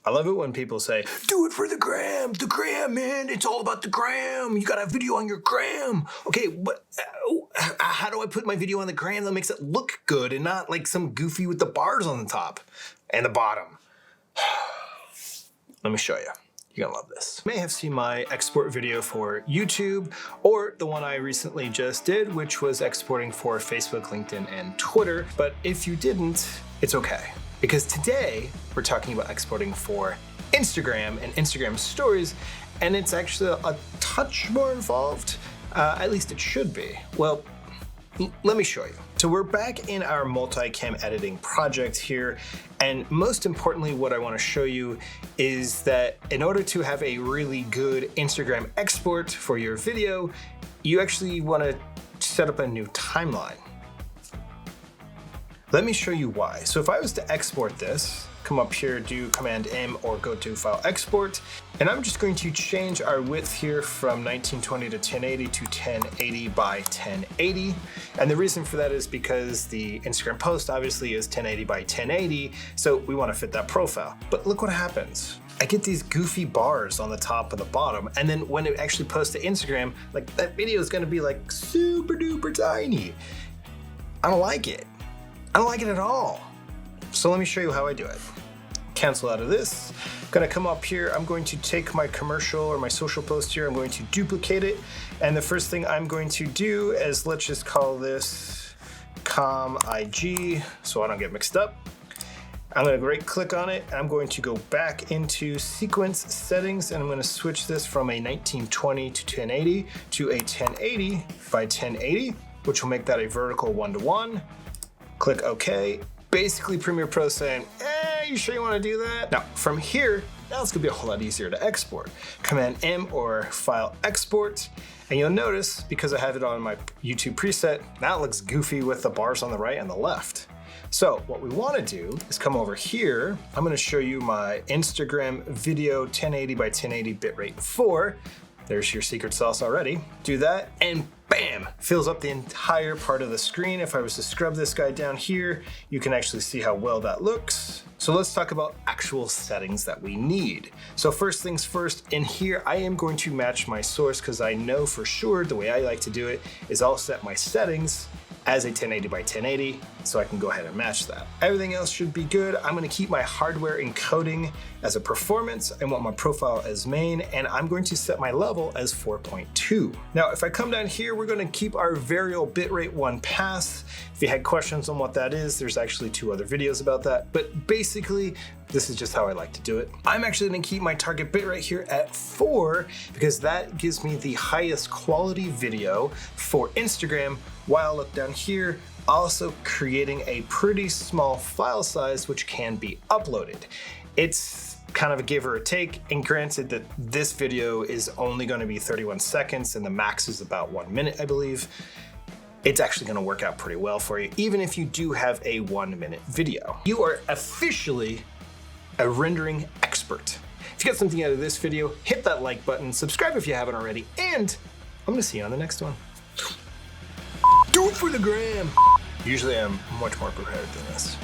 I love it when people say, do it for the gram, man, it's all about the gram. You gotta have video on your gram. Okay, but how do I put my video on the gram that makes it look good and not like some goofy with the bars on the top and the bottom? Let me show you. You're gonna love this. You may have seen my export video for YouTube or the one I recently just did, which was exporting for Facebook, LinkedIn, and Twitter. But if you didn't, it's okay. Because today we're talking about exporting for Instagram and Instagram stories, and it's actually a touch more involved. At least it should be. Well, let me show you. So we're back in our multicam editing project here, and most importantly, what I want to show you is that in order to have a really good Instagram export for your video, you actually want to set up a new timeline. Let me show you why. So if I was to export this, come up here, do Command M or go to File Export, and I'm just going to change our width here from 1920 to 1080 to 1080 by 1080. And the reason for that is because the Instagram post obviously is 1080 by 1080, so we want to fit that profile. But look what happens. I get these goofy bars on the top and the bottom, and then when it actually posts to Instagram, like that video is gonna be like super duper tiny. I don't like it. I don't like it at all. So let me show you how I do it. Cancel out of this. I'm gonna come up here. I'm going to take my commercial or my social post here. I'm going to duplicate it. And the first thing I'm going to do is, let's just call this COM-IG so I don't get mixed up. I'm gonna right click on it. I'm going to go back into sequence settings, and I'm gonna switch this from a 1920 to 1080 to a 1080 by 1080, which will make that a vertical 1:1. Click OK. Basically Premiere Pro saying, you sure you want to do that? Now from here, now it's gonna be a whole lot easier to export. Command M or File Export, and you'll notice because I have it on my YouTube preset, now it looks goofy with the bars on the right and the left. So what we want to do is come over here. I'm going to show you my Instagram video 1080 by 1080 bitrate 4. There's your secret sauce already. Do that and bam, fills up the entire part of the screen. If I was to scrub this guy down here, you can actually see how well that looks. So let's talk about actual settings that we need. So first things first, in here, I am going to match my source because I know for sure the way I like to do it is I'll set my settings as a 1080 by 1080, so I can go ahead and match that. Everything else should be good. I'm gonna keep my hardware encoding as a performance. I want my profile as main, and I'm going to set my level as 4.2. Now, if I come down here, we're gonna keep our variable bitrate 1 pass. If you had questions on what that is, there's actually 2 other videos about that, but basically, this is just how I like to do it. I'm actually gonna keep my target bitrate here at 4 because that gives me the highest quality video for Instagram, while up down here, also creating a pretty small file size which can be uploaded. It's kind of a give or a take, and granted that this video is only gonna be 31 seconds and the max is about 1 minute, I believe. It's actually gonna work out pretty well for you, even if you do have a 1 minute video. You are officially a rendering expert. If you got something out of this video, hit that like button, subscribe if you haven't already, and I'm gonna see you on the next one. Do it for the gram. Usually I'm much more prepared than this.